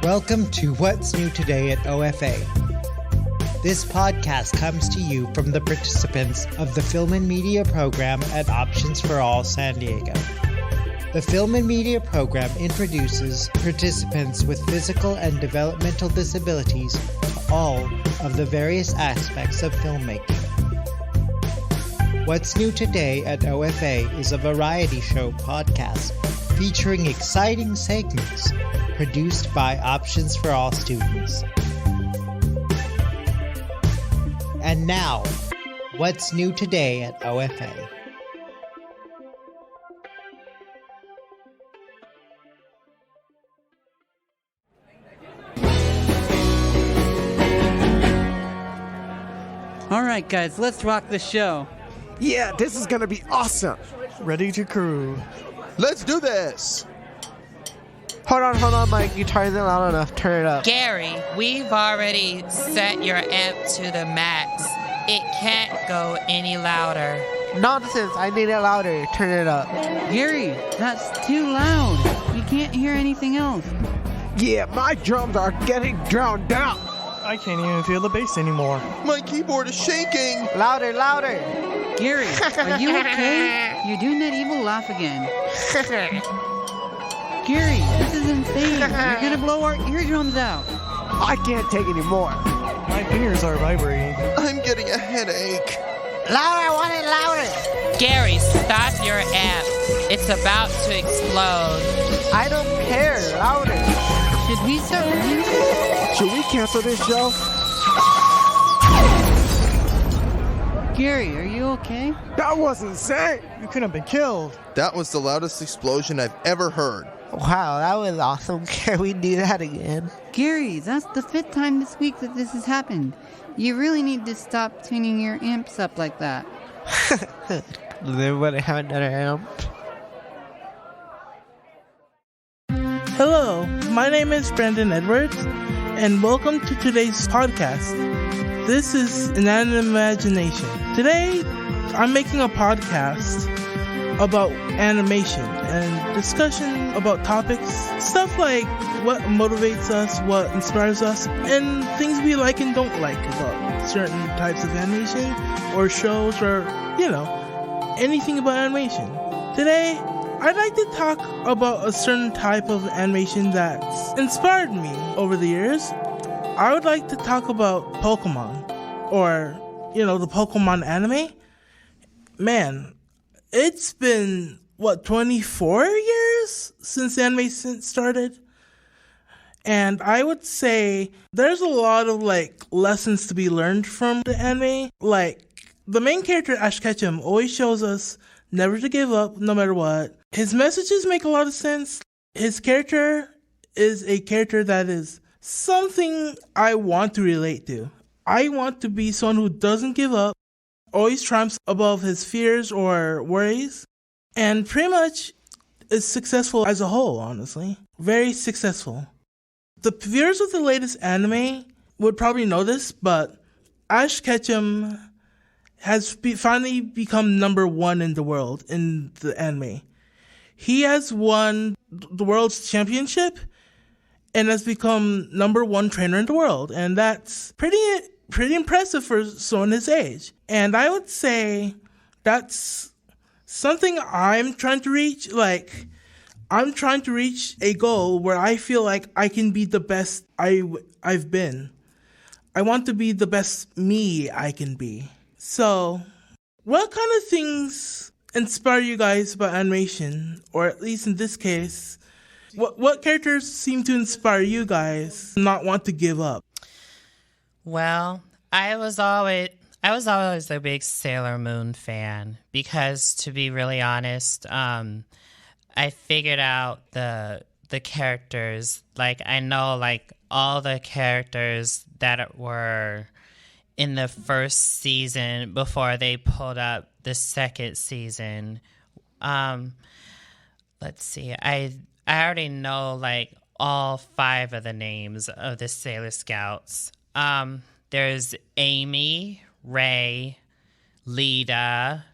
Welcome to What's New Today at OFA. This podcast comes to you from the participants of the Film and Media program at Options for All San Diego. The Film and Media program introduces participants with physical and developmental disabilities to all of the various aspects of filmmaking. What's New Today at OFA is a variety show podcast featuring exciting segments produced by Options for All students. And now, what's new today at OFA? All right, guys, let's rock the show. Yeah, this is gonna be awesome. Ready to crew. Let's do this! Hold on, my guitar isn't loud enough. Turn it up. Gary, we've already set your amp to the max. It can't go any louder. Nonsense, I need it louder. Turn it up. Gary, that's too loud. You can't hear anything else. Yeah, my drums are getting drowned out. I can't even feel the bass anymore. My keyboard is shaking! Louder. Gary, are you okay? You're doing that evil laugh again. Gary, this is insane. You're gonna blow our eardrums out. I can't take any more. My fingers are vibrating. I'm getting a headache. Louder, I want it louder. Gary, stop your amp. It's about to explode. I don't care. Louder. Should we start running? Should we cancel this show? Gary, are you okay? That was insane. You could have been killed. That was the loudest explosion I've ever heard. Wow, that was awesome. Can we do that again? Gary, that's the 5th time this week that this has happened. You really need to stop tuning your amps up like that. Then when I have another amp. Hello, my name is Brandon Edwards, and welcome to today's podcast. This is an Animagination. Today, I'm making a podcast about animation and discussion about topics, stuff like what motivates us, what inspires us, and things we like and don't like about certain types of animation or shows or, anything about animation. Today, I'd like to talk about a certain type of animation that's inspired me over the years. I would like to talk about Pokemon, or, the Pokemon anime. Man, it's been, 24 years since the animation started? And I would say there's a lot of, lessons to be learned from the anime. The main character, Ash Ketchum, always shows us never to give up, no matter what. His messages make a lot of sense. His character is a character that is something I want to relate to. I want to be someone who doesn't give up, always triumphs above his fears or worries, and pretty much is successful as a whole, honestly. Very successful. The viewers of the latest anime would probably know this, but Ash Ketchum has finally become number 1 in the world in the anime. He has won the world's championship and has become number 1 trainer in the world, and that's pretty impressive for someone his age. And I would say that's something I'm trying to reach. I'm trying to reach a goal where I feel like I can be the best I've been. I want to be the best me I can be. So, what kind of things inspire you guys about animation? Or at least in this case, what characters seem to inspire you guys not want to give up? Well, I was always a big Sailor Moon fan because, to be really honest, I figured out the characters. I know all the characters that were in the first season before they pulled up the second season. Let's see. I already know all 5 of the names of the Sailor Scouts. There's Amy, Ray, Lita,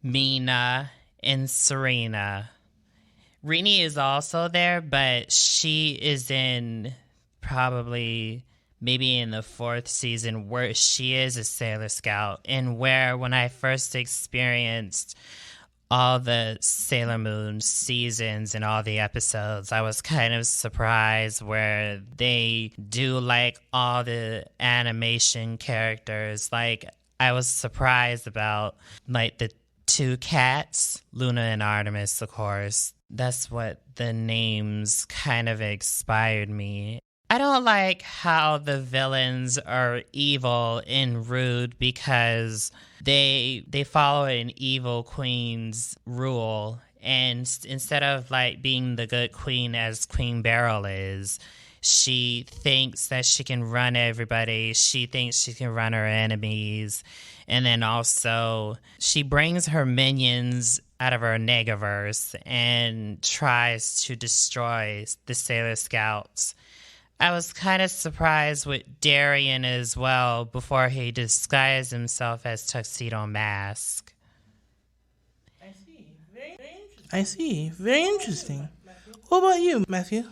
Mina, and Serena. Rini is also there, but she is in probably maybe in the 4th season where she is a Sailor Scout, and where when I first experienced all the Sailor Moon seasons and all the episodes, I was kind of surprised where they do like all the animation characters. Like, I was surprised about like the 2 cats, Luna and Artemis, of course. That's what the names kind of inspired me. I don't like how the villains are evil and rude because they follow an evil queen's rule, and instead of like being the good queen as Queen Beryl is, she thinks that she can run everybody. She thinks she can run her enemies, and then also she brings her minions out of her Negaverse and tries to destroy the Sailor Scouts. I was kind of surprised with Darien as well before he disguised himself as Tuxedo Mask. I see. Very interesting. What about you, Matthew?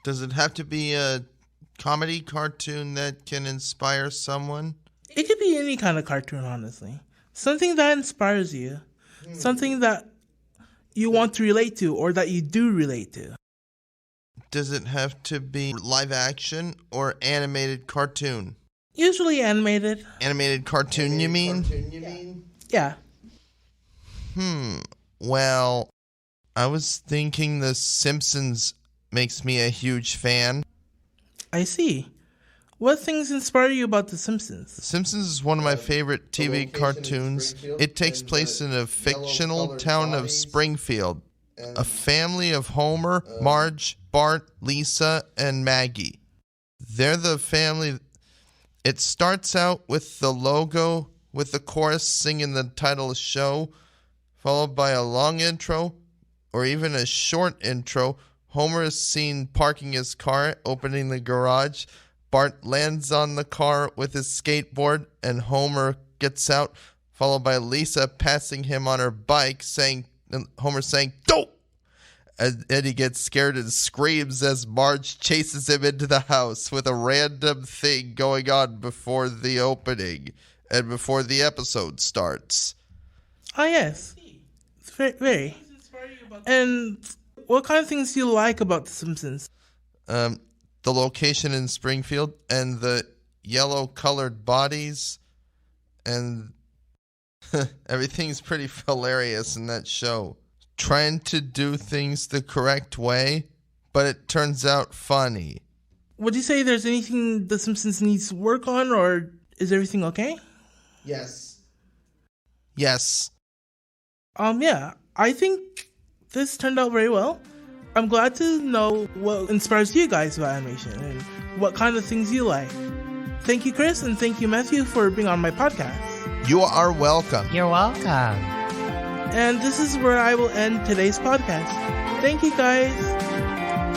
Does it have to be a comedy cartoon that can inspire someone? It could be any kind of cartoon, honestly. Something that inspires you. Something that you want to relate to or that you do relate to. Does it have to be live action or animated cartoon? Usually animated. Animated cartoon, you mean? Yeah. Well, I was thinking The Simpsons makes me a huge fan. I see. What things inspire you about The Simpsons? The Simpsons is one of my favorite TV cartoons. It takes place in a fictional town of Springfield. A family of Homer, Marge, Bart, Lisa, and Maggie. They're the family. It starts out with the logo, with the chorus singing the title of the show, followed by a long intro, or even a short intro. Homer is seen parking his car, opening the garage. Bart lands on the car with his skateboard, and Homer gets out, followed by Lisa passing him on her bike, Homer saying, "Dope!" And Eddie gets scared and screams as Marge chases him into the house with a random thing going on before the opening and before the episode starts. Ah, yes. Very. And what kind of things do you like about The Simpsons? The location in Springfield and the yellow-colored bodies, and everything's pretty hilarious in that show. Trying to do things the correct way, but it turns out funny. Would you say there's anything The Simpsons needs to work on, or is everything okay? Yes. Yeah, I think this turned out very well. I'm glad to know what inspires you guys about animation and what kind of things you like. Thank you, Chris, and thank you, Matthew, for being on my podcast. You are welcome. You're welcome. And this is where I will end today's podcast. Thank you, guys.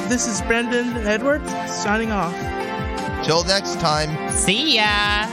This is Brendan Edwards signing off. Till next time. See ya!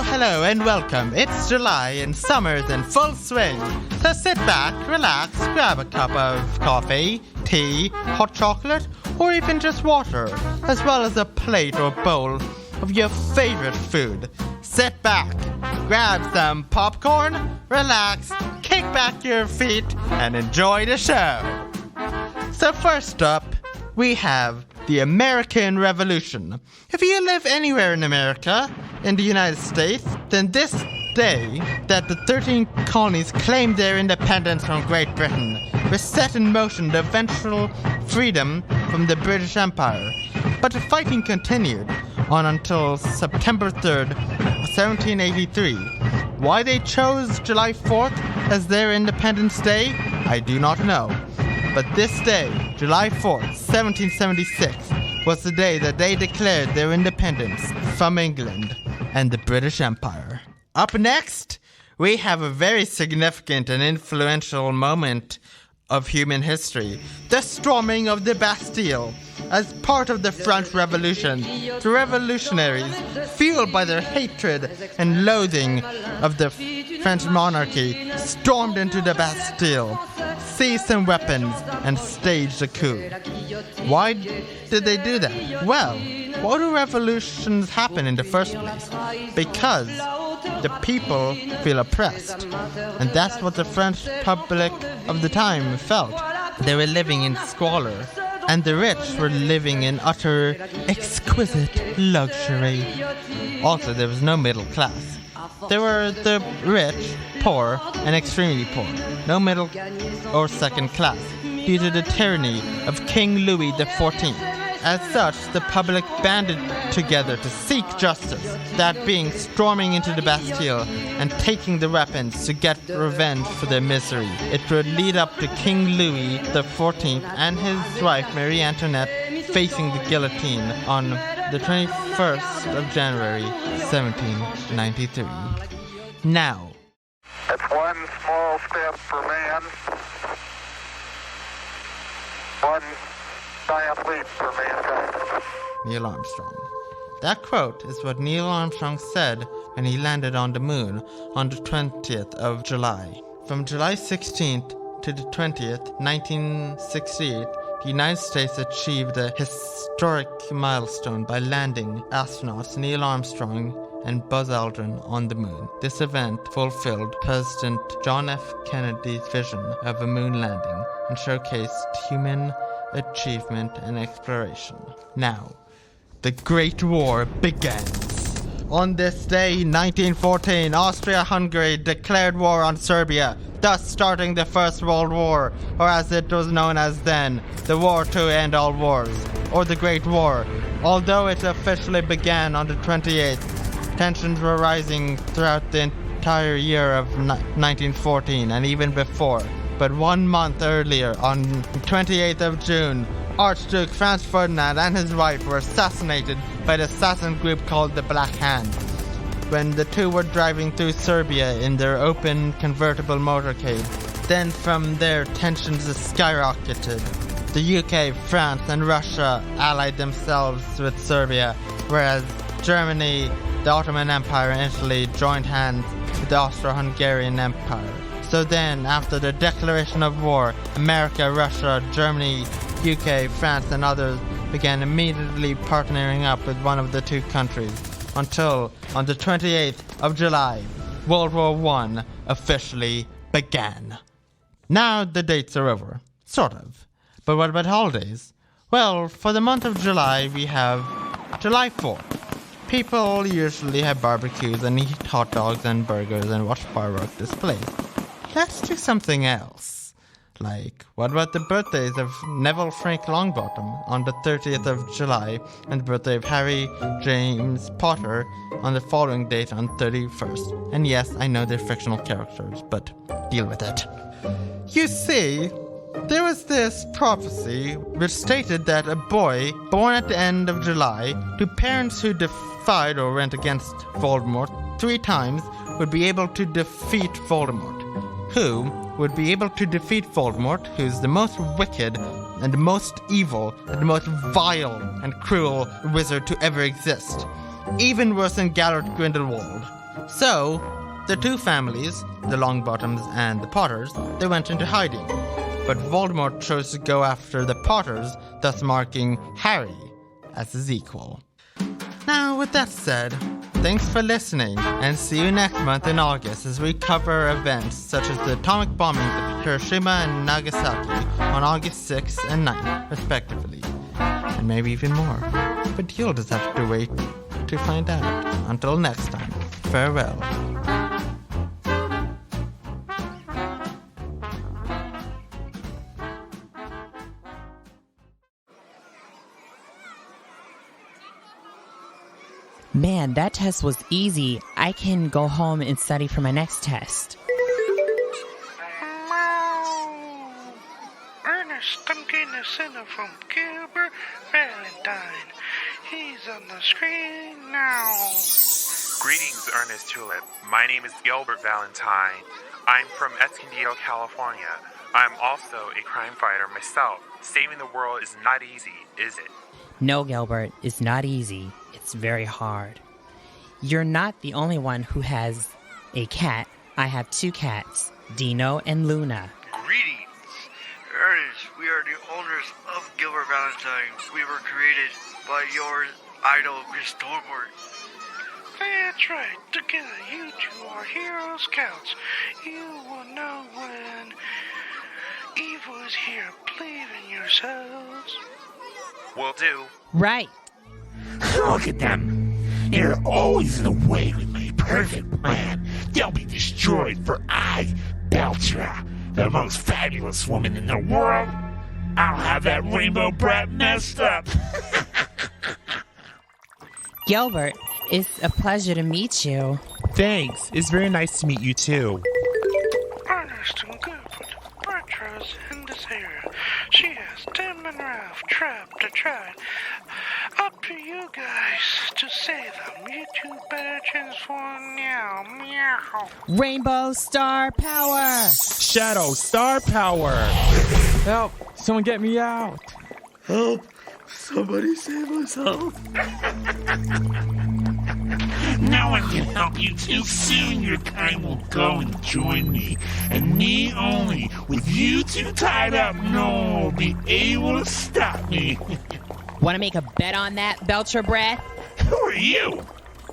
Hello and welcome. It's July and summer's in full swing. So sit back, relax, grab a cup of coffee, tea, hot chocolate, or even just water, as well as a plate or bowl of your favorite food. Sit back, grab some popcorn, relax, kick back your feet, and enjoy the show. So first up, we have the American Revolution. If you live anywhere in America, in the United States, then this day that the 13 colonies claimed their independence from Great Britain was set in motion the eventual freedom from the British Empire. But the fighting continued on until September 3rd, 1783. Why they chose July 4th as their Independence Day, I do not know. But this day, July 4th, 1776, was the day that they declared their independence from England and the British Empire. Up next, we have a very significant and influential moment of human history, the storming of the Bastille. As part of the French Revolution, the revolutionaries, fueled by their hatred and loathing of the French monarchy, stormed into the Bastille, seized some weapons, and staged a coup. Why did they do that? Well, why do revolutions happen in the first place? Because the people feel oppressed. And that's what the French public of the time felt. They were living in squalor, and the rich were living in utter, exquisite luxury. Also, there was no middle class. There were the rich, poor, and extremely poor. No middle or second class, due to the tyranny of King Louis XIV. As such, the public banded together to seek justice, that being storming into the Bastille and taking the weapons to get revenge for their misery. It would lead up to King Louis XIV and his wife Marie Antoinette facing the guillotine on the 21st of January, 1793. Now, it's one small step for man, one giant leap for mankind. Neil Armstrong. That quote is what Neil Armstrong said when he landed on the moon on the 20th of July. From July 16th to the 20th, 1968, the United States achieved a historic milestone by landing astronauts Neil Armstrong and Buzz Aldrin on the moon. This event fulfilled President John F. Kennedy's vision of a moon landing and showcased human achievement and exploration. Now, the Great War begins. On this day, 1914, Austria-Hungary declared war on Serbia, thus starting the First World War, or as it was known as then, the War to End All Wars, or the Great War. Although it officially began on the 28th, tensions were rising throughout the entire year of 1914 and even before. But 1 month earlier, on the 28th of June, Archduke Franz Ferdinand and his wife were assassinated by the assassin group called the Black Hand, when the two were driving through Serbia in their open convertible motorcade. Then from there, tensions skyrocketed. The UK, France, and Russia allied themselves with Serbia, whereas Germany, the Ottoman Empire, and Italy joined hands with the Austro-Hungarian Empire. So then, after the declaration of war, America, Russia, Germany, UK, France, and others began immediately partnering up with one of the two countries, until, on the 28th of July, World War I officially began. Now the dates are over. Sort of. But what about holidays? Well, for the month of July, we have July 4th. People usually have barbecues and eat hot dogs and burgers and watch firework displays. Let's do something else. Like, what about the birthdays of Neville Frank Longbottom on the 30th of July and the birthday of Harry James Potter on the following date on 31st? And yes, I know they're fictional characters, but deal with it. You see, there was this prophecy which stated that a boy born at the end of July to parents who defied or went against Voldemort 3 times would be able to defeat Voldemort. Who would be able to defeat Voldemort, who's the most wicked and the most evil and the most vile and cruel wizard to ever exist. Even worse than Gellert Grindelwald. So, the two families, the Longbottoms and the Potters, they went into hiding. But Voldemort chose to go after the Potters, thus marking Harry as his equal. Now, with that said, thanks for listening, and see you next month in August as we cover events such as the atomic bombings of Hiroshima and Nagasaki on August 6th and 9th, respectively. And maybe even more. But you'll just have to wait to find out. Until next time, farewell. Man, that test was easy. I can go home and study for my next test. Ernest, I'm getting a signal from Gilbert Valentine. He's on the screen now. Greetings, Ernest Tulip. My name is Gilbert Valentine. I'm from Escondido, California. I'm also a crime fighter myself. Saving the world is not easy, is it? No, Gilbert, it's not easy. It's very hard. You're not the only one who has a cat. I have 2 cats, Dino and Luna. Greetings. Ernest, we are the owners of Gilbert Valentine. We were created by your idol, Chris Thornburg. That's right. Together, you two are hero scouts. You will know when evil is here. Believe in yourselves. Will do. Right. Look at them. They're always in the way with my perfect plan. They'll be destroyed, for I, Beltra, the most fabulous woman in the world, I'll have that rainbow brat messed up. Gilbert, it's a pleasure to meet you. Thanks. It's very nice to meet you, too. Ernest and Gilbert, Bertra's in this area. She has Tim and Ralph trapped to try. Up to you guys to save them. You two better transform now. Meow. Rainbow Star Power! Shadow Star Power! Help! Someone get me out! Help! Somebody save us, help! No one can help you too soon. Your kind will go and join me. And me only. With you two tied up, no one will be able to stop me. Want to make a bet on that, Belcher Breath? Who are you?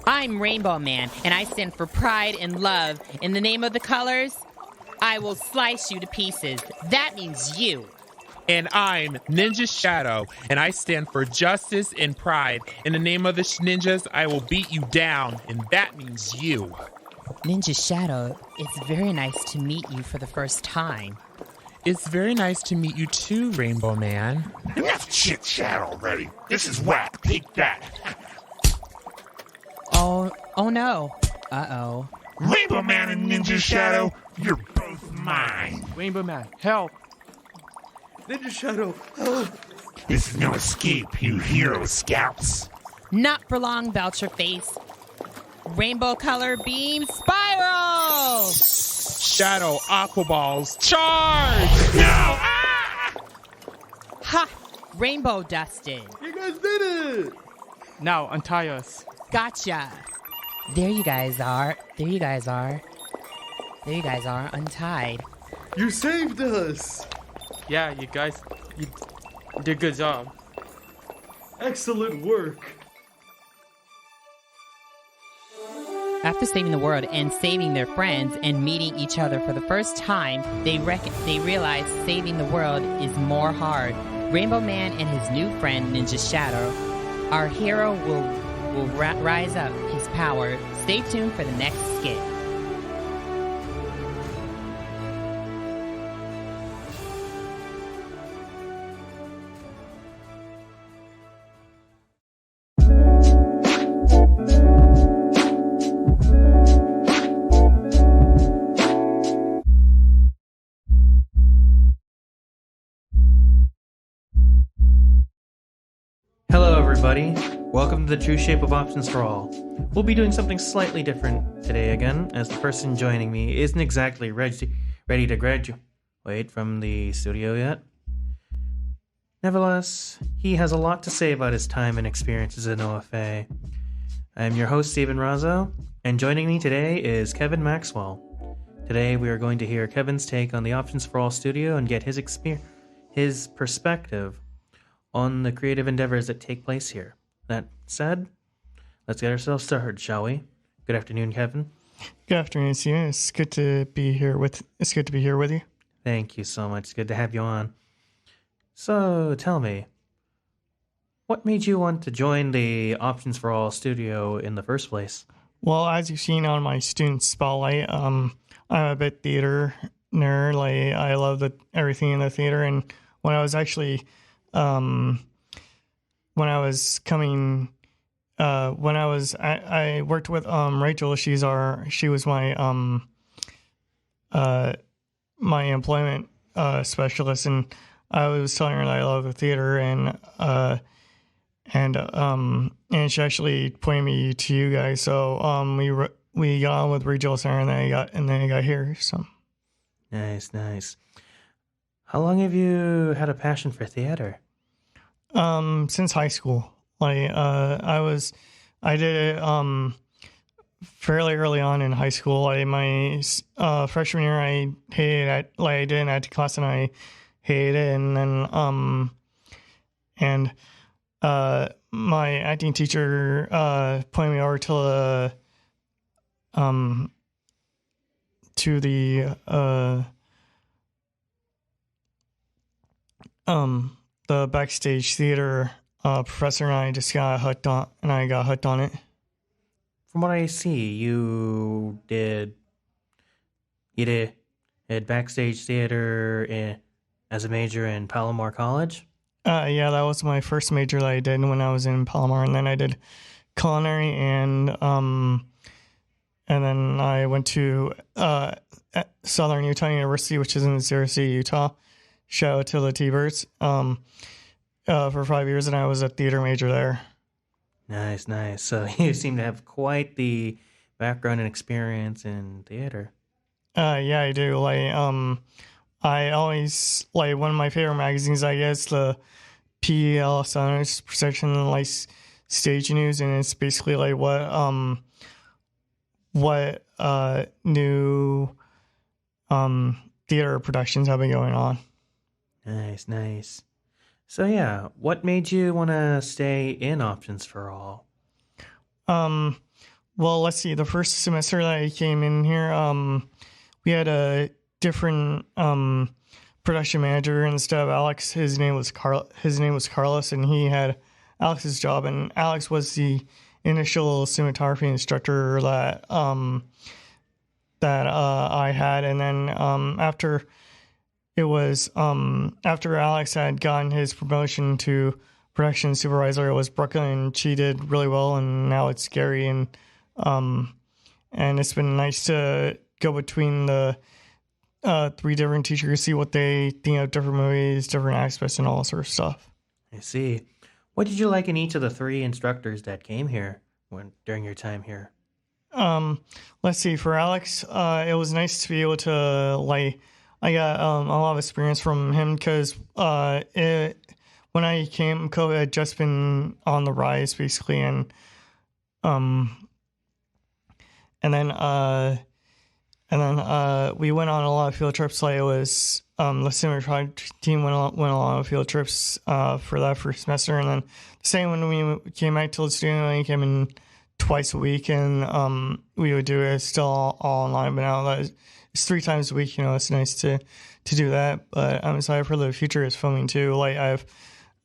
I'm Rainbow Man, and I stand for pride and love. In the name of the colors, I will slice you to pieces. That means you. And I'm Ninja Shadow, and I stand for justice and pride. In the name of the ninjas, I will beat you down, and that means you. Ninja Shadow, it's very nice to meet you for the first time. It's very nice to meet you too, Rainbow Man. Enough chit-chat already. This is whack. Take that. Oh no. Uh-oh. Rainbow Man and Ninja Shadow, you're both mine. Rainbow Man, help! Ninja Shadow, help! This is no escape, you hero scouts. Not for long, Belcher Face. Rainbow color beam spiral! Shadow Aqua Balls, charge! No! Ah! Ha! Rainbow dusted. You guys did it! Now, untie us. Gotcha. There you guys are. Untied. You saved us! Yeah, you guys, you did a good job. Excellent work. After saving the world and saving their friends and meeting each other for the first time, they realize saving the world is more hard. Rainbow Man and his new friend Ninja Shadow, our hero will rise up his power. Stay tuned for the next skit. Hello everybody, welcome to the True Shape of Options for All. We'll be doing something slightly different today again, as the person joining me isn't exactly ready to graduate from the studio yet. Nevertheless, he has a lot to say about his time and experiences in OFA. I'm your host, Steven Razzo, and joining me today is Kevin Maxwell. Today we are going to hear Kevin's take on the Options for All studio and get his perspective on the creative endeavors that take place here. That said, let's get ourselves started, shall we? Good afternoon, Kevin. Good afternoon, Steven. It's good to be here with you. Thank you so much. It's good to have you on. So, tell me, what made you want to join the Options for All studio in the first place? Well, as you've seen on my student spotlight, I'm a bit theater nerd. Like, I love everything in the theater. And when I was actually I worked with Rachel. She was my my employment specialist, and I was telling her that I love the theater, and she actually pointed me to you guys. So we got on with regional center, and then I got here. So Nice. How long have you had a passion for theater? Since high school. I did it fairly early on in high school. My freshman year, I hated it. I did an acting class and I hated it, and then my acting teacher pointed me over to the backstage theater professor, and I just got hooked on it. From what I see, you did backstage theater as a major in Palomar College? Yeah, that was my first major that I did when I was in Palomar, and then I did culinary, and then I went to Southern Utah University, which is in Xerxes, Utah. Shout out to the T-Birds. For 5 years, and I was a theater major there. Nice. So you seem to have quite the background and experience in theater. Yeah, I do. I always one of my favorite magazines, I guess, the PEL Centers Protection and Stage News, and it's basically what new theater productions have been going on. Nice. So yeah, what made you want to stay in Options for All? Well, let's see. The first semester that I came in here, we had a different production manager instead of Alex. His name was Carlos, and he had Alex's job. And Alex was the initial cinematography instructor that I had. And then after Alex had gotten his promotion to production supervisor, it was Brooklyn, and she did really well. And now it's Gary, and it's been nice to go between the three different teachers, see what they think of different movies, different aspects, and all sort of stuff. I see. What did you like in each of the three instructors that came here during your time here? Let's see. For Alex, it was nice to be able to I got a lot of experience from him because when I came, COVID had just been on the rise basically, and then we went on a lot of field trips. It was the cinematography team went on a lot of field trips for that first semester, and then the same when we came back to the studio, we came in twice a week, and we would do it still all online. But now it's 3 times a week. It's nice to do that. But I'm excited for the future is filming too. I've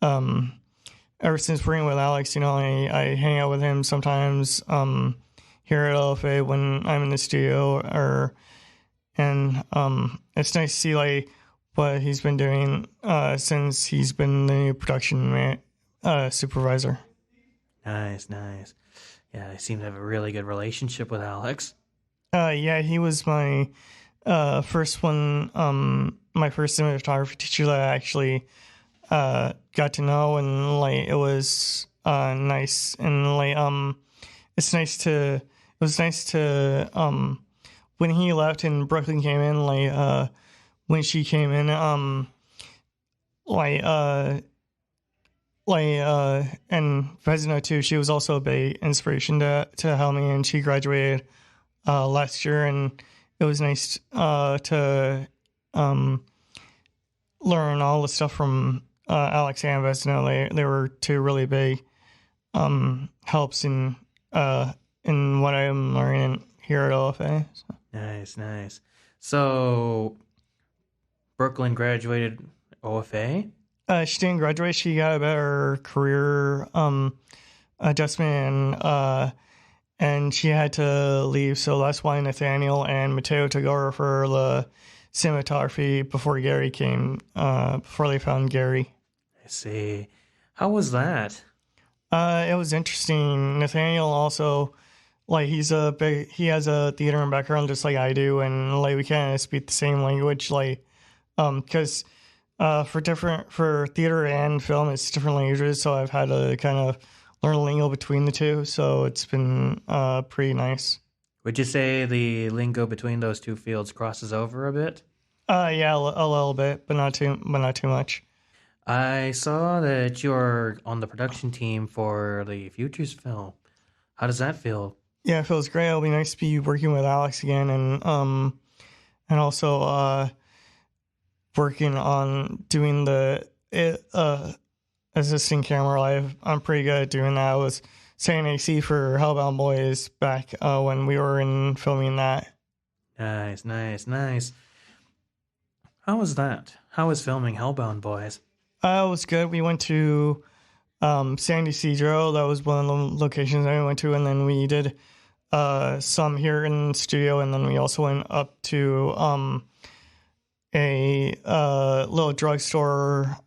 ever since working with Alex, I hang out with him sometimes here at LFA when I'm in the studio, and it's nice to see what he's been doing since he's been the new production supervisor. Nice. Yeah, I seem to have a really good relationship with Alex. Yeah, he was my first one, my first cinematography teacher that I actually got to know, and it was nice, and it was nice to when he left and Brooklyn came in, when she came in, and Vezina too, she was also a big inspiration to help me, and she graduated last year, and it was nice to learn all the stuff from Alex and Vezina. They were two really big helps in what I'm learning here at OFA. So. Nice. So Brooklyn graduated OFA? She didn't graduate. She got a better career adjustment, and she had to leave. So that's why Nathaniel and Mateo took over for the cinematography before Gary came, before they found Gary. I see. How was that? It was interesting. Nathaniel also, he has a theater background just like I do, and we kind of speak the same language, because For theater and film, it's different languages, so I've had to kind of learn a lingo between the two. So it's been pretty nice. Would you say the lingo between those two fields crosses over a bit? Yeah, a little bit, but not too much. I saw that you're on the production team for the Futures film. How does that feel? Yeah, it feels great. It'll be nice to be working with Alex again, and also working on doing the assistant camera live. I'm pretty good at doing that. I was saying AC for Hellbound Boys back when we were in filming that. Nice. How was that? How was filming Hellbound Boys? It was good. We went to San Ysidro. That was one of the locations that we went to, and then we did some here in the studio, and then we also went up to a little drugstore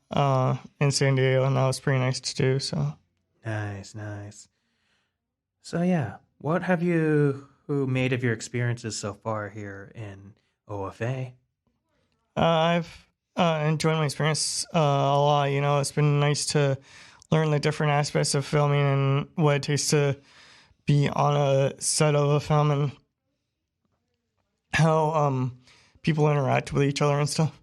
in San Diego, and that was pretty nice to do. So nice. So yeah, what have you made of your experiences so far here in OFA? I've enjoyed my experience a lot. You know, it's been nice to learn the different aspects of filming and what it takes to be on a set of a film and how people interact with each other and stuff.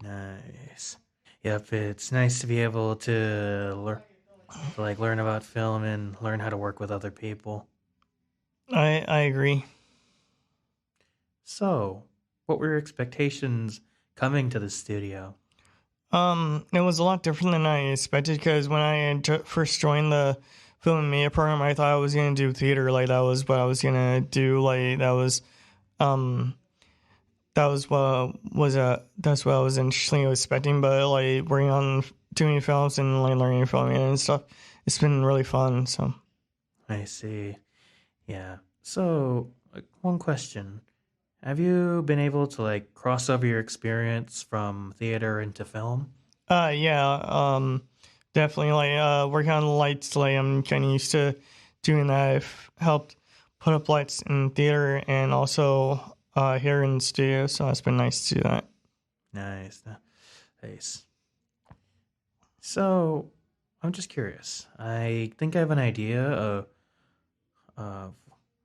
Nice. Yep, it's nice to be able to learn about film and learn how to work with other people. I agree. So, what were your expectations coming to the studio? It was a lot different than I expected because when I had first joined the film and media program, I thought I was gonna do theater. Like that was what I was gonna do. Like that's what I was initially expecting. But like working on doing films and like learning filming and stuff, it's been really fun. So I see. Yeah. So, one question. Have you been able to cross over your experience from theater into film? Yeah, definitely. Like working on the lights, like I'm kind of used to doing that. I've helped put up lights in theater and also here in the studio, so it's been nice to do that. Nice. So, I'm just curious. I think I have an idea of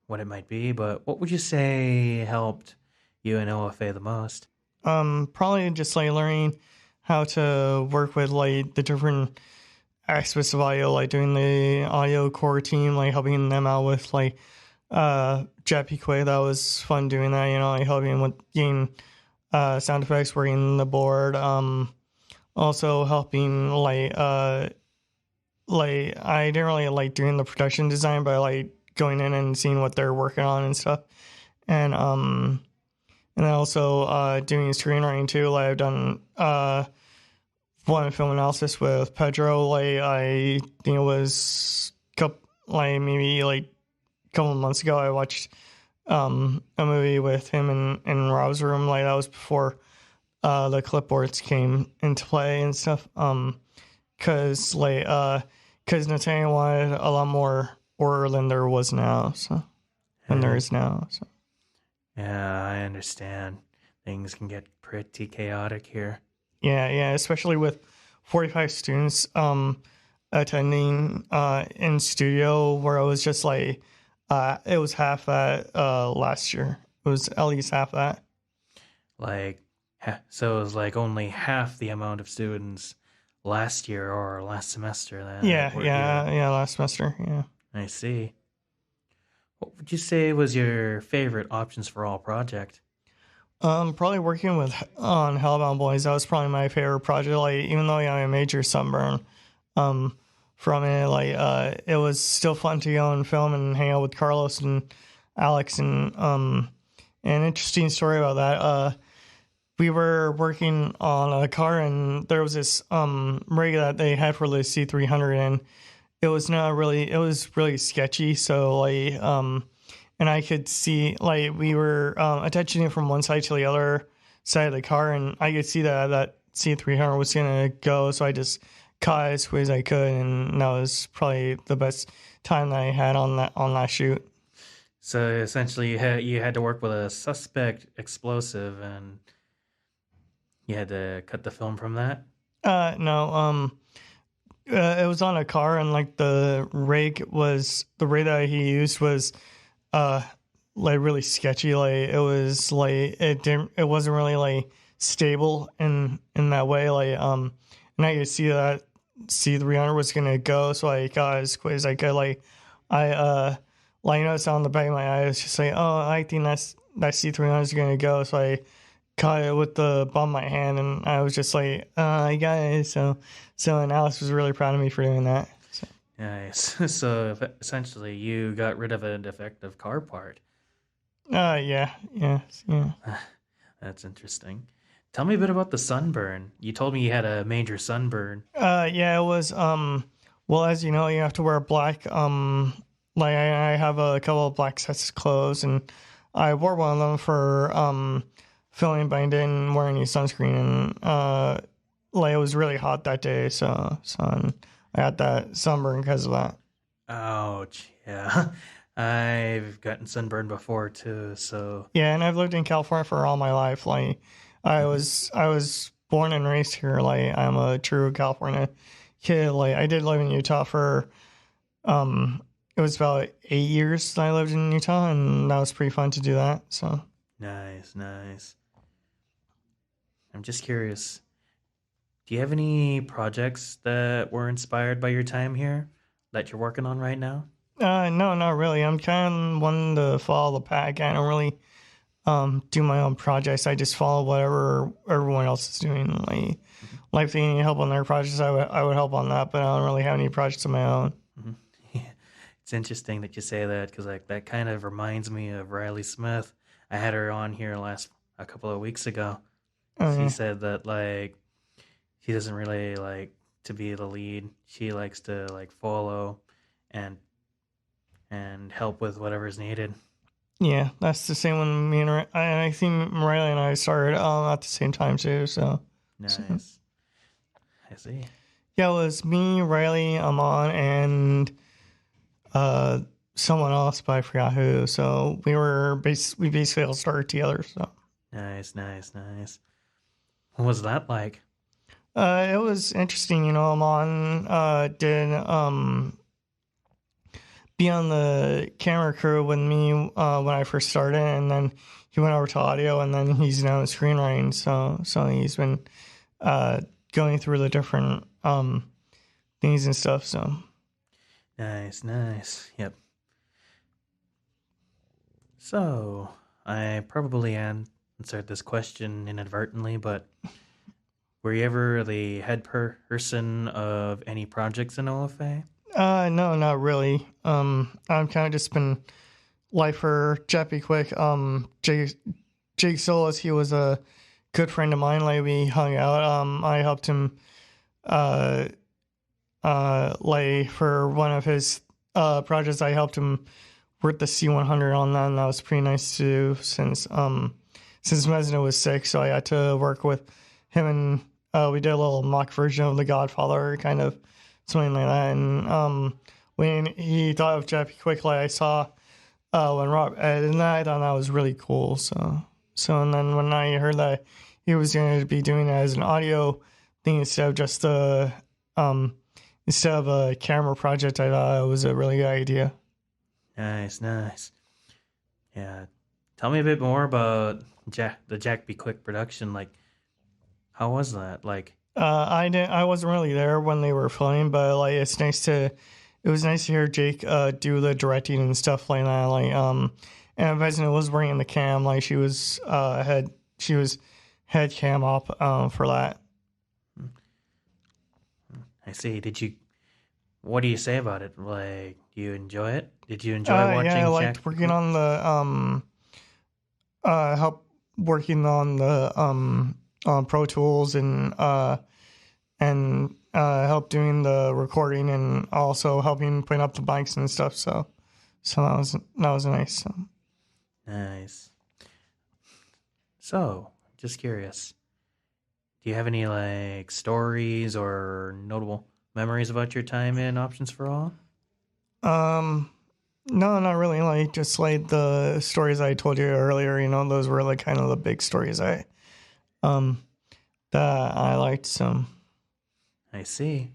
what it might be, but what would you say helped you in OFA the most? Probably just like learning how to work with like the different aspects of audio, like doing the audio core team, like helping them out with like JPQuay. That was fun doing that, you know, like helping with getting sound effects, working the board. Also helping like I didn't really like doing the production design, but I like going in and seeing what they're working on and stuff. And then also doing screenwriting too. Like I've done one film analysis with Pedro. Like I think it was maybe a couple of months ago. I watched a movie with him in Rob's room. Like that was before the clipboards came into play and stuff. Because Nathaniel wanted a lot more order than there was now. So there is now. So. Yeah, I understand. Things can get pretty chaotic here. Yeah, especially with 45 students attending in studio, where it was just like it was half that last year. It was at least half that. So it was only half the amount of students last year or last semester. Last semester. Yeah. I see. What would you say was your favorite Options for All project? Probably working on Hellbound Boys. That was probably my favorite project. Like, even though I had a major sunburn from it, it was still fun to go and film and hang out with Carlos and Alex. And an interesting story about that. We were working on a car, and there was this rig that they had for the C300, and it was really sketchy. So and I could see we were attaching it from one side to the other side of the car, and I could see that C300 was gonna go. So I just caught it as quick as I could, and that was probably the best time that I had on that shoot. So essentially, you had to work with a suspect explosive, and You had to cut the film from that? No. It was on a car, and like the rig that he used was like really sketchy. Like it was like it wasn't really like stable in that way. Like and I could see that C300 was gonna go, so I got as quick as I could. Like I noticed on the back of my eye, I was just like, oh, I think that C300 is gonna go, so I caught it with the bum of my hand, and I was just like, I got it. So and Alice was really proud of me for doing that. So. Nice. So essentially, you got rid of a defective car part. Yeah. That's interesting. Tell me a bit about the sunburn. You told me you had a major sunburn. Yeah, it was well, as you know, you have to wear black. Like I have a couple of black sets of clothes, and I wore one of them for filming, but I didn't wear any sunscreen, and like it was really hot that day, so I had that sunburn because of that. Ouch. Yeah. I've gotten sunburned before too, so Yeah, and I've lived in California for all my life. Like I was born and raised here. Like I'm a true California kid. Like I did live in Utah for it was about 8 years that I lived in Utah, and that was pretty fun to do that. So nice. I'm just curious. Do you have any projects that were inspired by your time here that you're working on right now? No, not really. I'm kind of one to follow the pack. I don't really do my own projects. I just follow whatever everyone else is doing. Like if they need help on their projects, I would help on that. But I don't really have any projects of my own. Mm-hmm. Yeah. It's interesting that you say that, because like that kind of reminds me of Riley Smith. I had her on here a couple of weeks ago. She said that like she doesn't really like to be the lead. She likes to like follow and help with whatever's needed. Yeah, that's the same when me and I think Riley and I started at the same time too. So nice. I see. Yeah, it was me, Riley, Amon, and someone else, but I forgot who. So we basically all started together. So nice. What was that like? It was interesting. You know, Amon did be on the camera crew with me when I first started, and then he went over to audio, and then he's now in screenwriting. So he's been going through the different things and stuff. So nice. Yep. So I probably answered this question inadvertently, but were you ever the head person of any projects in OFA? No, not really. I've kind of just been lifer. Jeppy Quick. Jake Solis, he was a good friend of mine. Like we hung out. I helped him lay for one of his projects. I helped him work the C100 on that, and that was pretty nice to do since Mesna was sick, so I had to work with him, and we did a little mock version of The Godfather, kind of something like that. And when he thought of Jeppy Quick, like I saw when Rob edited that, I thought that was really cool. So and then when I heard that he was going to be doing it as an audio thing instead of just instead of a camera project, I thought it was a really good idea. Nice. Yeah. Tell me a bit more about the Jack Be Quick production. Like, how was that? Like, I wasn't really there when they were filming, but like it was nice to hear Jake do the directing and stuff like that. Like and Vesna was bringing the cam, like she was head cam op for that. I see. What do you say about it? Like, do you enjoy it? Did you enjoy watching? Yeah, I liked working on the help working on the Pro Tools and help doing the recording and also helping putting up the bikes and stuff. So that was nice. So. Nice. So, just curious, do you have any like stories or notable memories about your time in Options for All? No, not really. Like just like the stories I told you earlier, you know, those were like kind of the big stories I that I liked. So I see.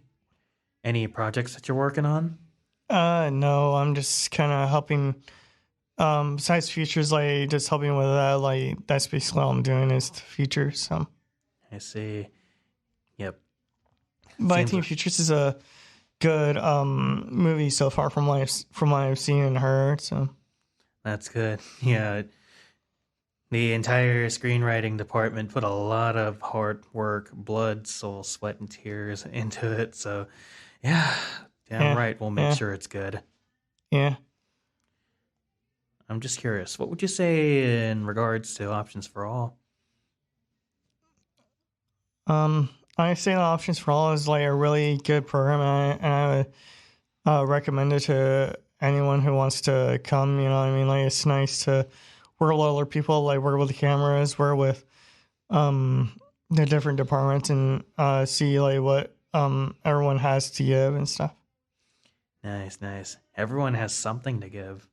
Any projects that you're working on? no, I'm just kind of helping. Besides features, like just helping with that, like that's basically all I'm doing is the features. So I see. Yep. but I Seems think like- features is a good movie so far from what I've seen and heard. So That's good. Yeah. The entire screenwriting department put a lot of hard work, blood, soul, sweat, and tears into it. So, yeah, damn right, we'll make sure it's good. Yeah. I'm just curious, what would you say in regards to Options for All? I say the Options for All is like a really good program, and I would recommend it to anyone who wants to come. You know what I mean? Like, it's nice to work with other people, like work with the cameras, work with the different departments, and see like what everyone has to give and stuff. Nice, nice. Everyone has something to give.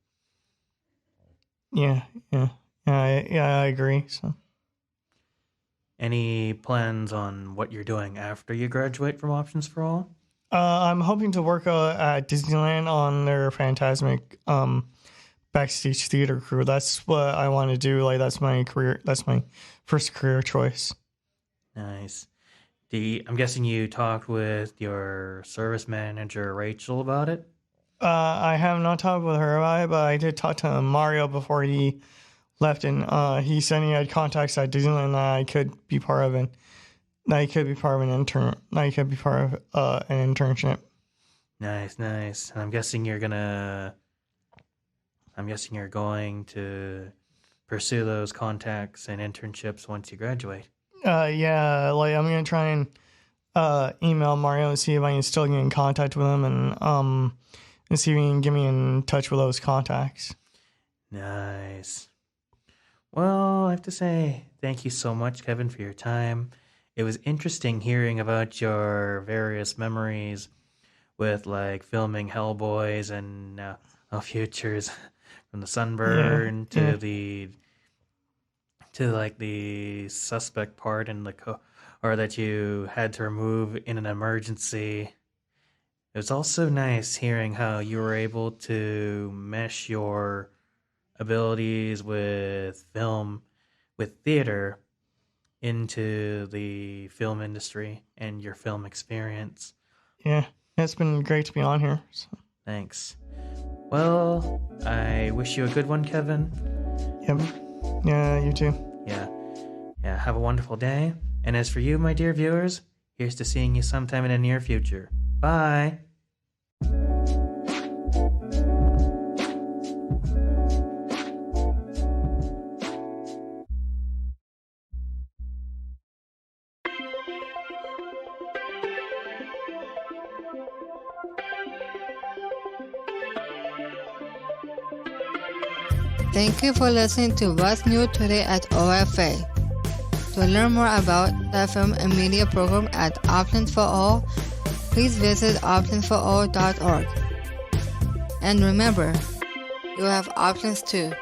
Yeah, I agree. So, any plans on what you're doing after you graduate from Options for All? I'm hoping to work at Disneyland on their Fantasmic backstage theater crew. That's what I want to do. Like, that's my career. That's my first career choice. Nice. I'm guessing you talked with your service manager, Rachel, about it? I have not talked with her about it, but I did talk to Mario before he left, and he said he had contacts at Disneyland that I could be part of, and that I could be part of an intern. That I could be part of an internship. Nice, nice. And I'm guessing you're going to pursue those contacts and internships once you graduate. Yeah, like I'm gonna try and email Mario and see if I can still get in contact with him, and see if he can get me in touch with those contacts. Nice. Well, I have to say thank you so much, Kevin, for your time. It was interesting hearing about your various memories with like filming Hellboys and Futures, from the sunburn to the suspect part and or that you had to remove in an emergency. It was also nice hearing how you were able to mesh your abilities with film, with theater, into the film industry and your film experience. Yeah, it's been great to be on here. So. Thanks. Well, I wish you a good one, Kevin. Yep. Yeah, you too. Yeah. Have a wonderful day. And as for you, my dear viewers, here's to seeing you sometime in the near future. Bye. Thank you for listening to What's New Today at OFA. To learn more about the film and media program at Options for All, please visit optionsforall.org. And remember, you have options too.